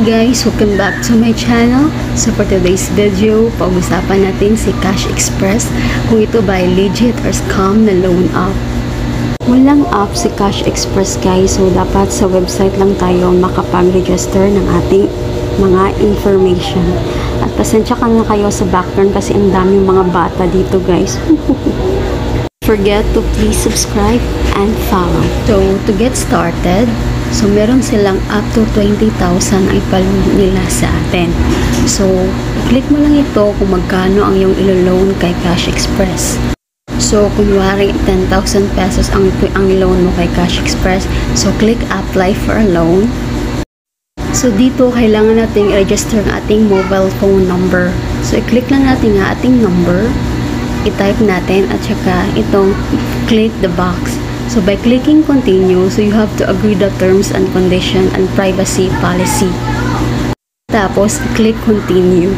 guys, welcome back to my channel. So for today's video, pag-usapan natin si Cash Express, kung ito ba ay legit or scam na loan app. Walang app si Cash Express guys, so dapat sa website lang tayo makapag-register ng ating mga information. At pasensya ka na kayo sa background kasi ang daming mga bata dito guys. Forget to please subscribe and follow. So to get started, so meron silang up to 20,000 ang ipaloan nila sa atin. So click mo lang ito kung magkano ang iyong ilo-loan kay Cash Express. So kunwari 10,000 pesos ang loan mo kay Cash Express. So click apply for a loan. So dito kailangan nating i-register ang ating mobile phone number. So i-click lang natin ang ating number, i-type natin at saka itong click the box. So by clicking continue, so you have to agree the terms and condition and privacy policy. Tapos click continue.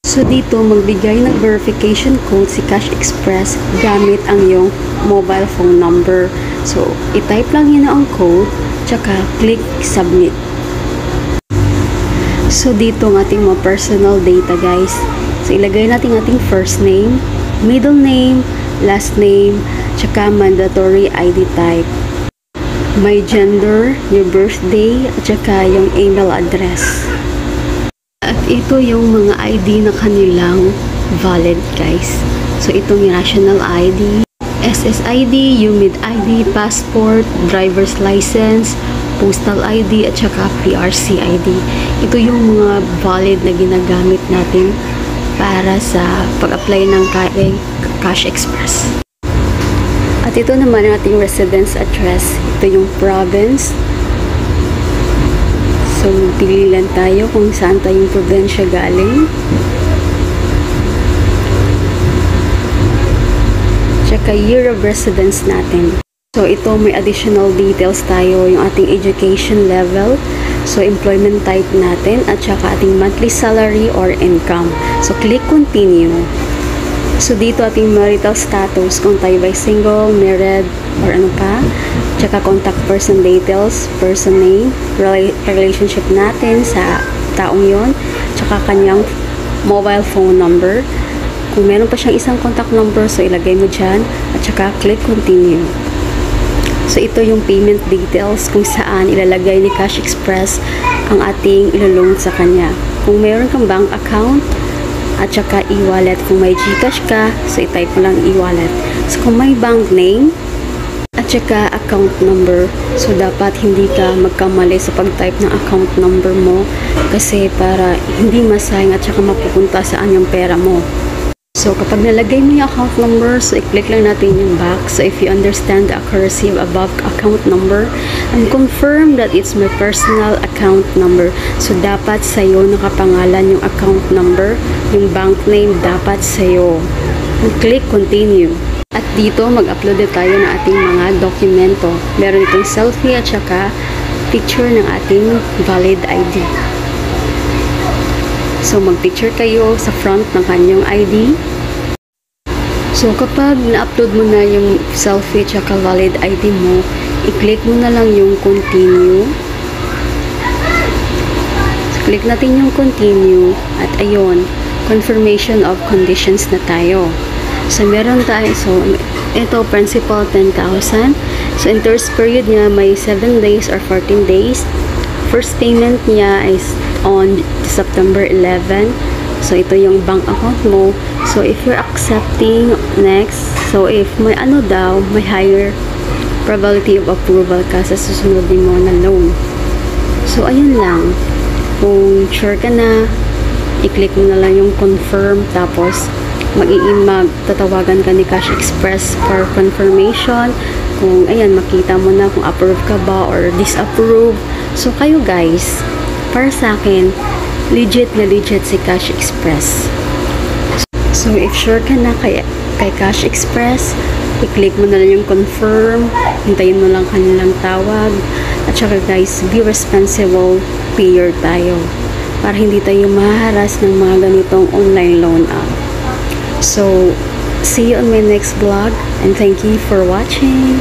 So dito magbigay ng verification code si Cash Express gamit ang iyong mobile phone number. So i-type lang yun ang code, tsaka click submit. So dito ang ating mga personal data guys. So ilagay natin ating first name, middle name, last name, tsaka mandatory ID type. My gender, your birthday, at tsaka yung email address. At ito yung mga ID na kanilang valid guys. So itong yung national ID, SSID, UMID ID, passport, driver's license, postal ID, at saka PRC ID. Ito yung mga valid na ginagamit natin para sa pag-apply ng Cash Express. At ito naman ang ating residence address. Ito yung province. So, pili lang tayo kung saan tayong probinsya galing. Tsaka year of residence natin. So, ito may additional details tayo, yung ating education level. So, employment type natin at saka ating monthly salary or income. So, click continue. So, dito ating marital status, kung tayo by single, married, or ano pa. Tsaka contact person details, person name, relationship natin sa taong yon, tsaka kanyang mobile phone number. Kung meron pa siyang isang contact number, so ilagay mo dyan, at tsaka click continue. So, ito yung payment details kung saan ilalagay ni Cash Express ang ating ilo-loan sa kanya. Kung mayroon kang bank account, at saka e-wallet. Kung may GCash ka, so i-type mo lang e-wallet. So, kung may bank name, at saka account number, so dapat hindi ka magkamali sa pag-type ng account number mo kasi para hindi masayang at saka mapupunta saan yung pera mo. So, kapag nalagay mo yung account number, so i-click lang natin yung back. So, if you understand the accuracy of above account number and confirm that it's my personal account number. So, dapat sa'yo nakapangalan yung account number, yung bank name dapat sa'yo. And click continue. At dito, mag-upload tayo ng ating mga dokumento. Meron itong selfie at saka picture ng ating valid ID. So, mag-picture kayo sa front ng kanyang ID. So, kapag na-upload mo na yung selfie at saka valid ID mo, i-click mo na lang yung continue. So, click natin yung continue at ayun, confirmation of conditions na tayo. So, meron tayo. So, ito, principal 10,000. So, interest period niya may 7 days or 14 days. First payment niya is on September 11. So, ito yung bank account mo. So, if you're accepting next, so if may ano daw, may higher probability of approval ka sa susunod mo na loan. So, ayun lang. Kung sure ka na, i-click mo na lang yung confirm. Tapos, magtatawagan ka ni Cash Express for confirmation. Kung, ayan, makita mo na kung approve ka ba or disapprove. So, kayo guys, para sa akin, legit na legit si Cash Express. So, if sure ka na kay Cash Express, i-click mo na lang yung confirm, hintayin mo lang kanilang tawag, at saka guys, be responsible payer tayo para hindi tayo maharas ng mga ganitong online loan app. So, see you on my next vlog and thank you for watching.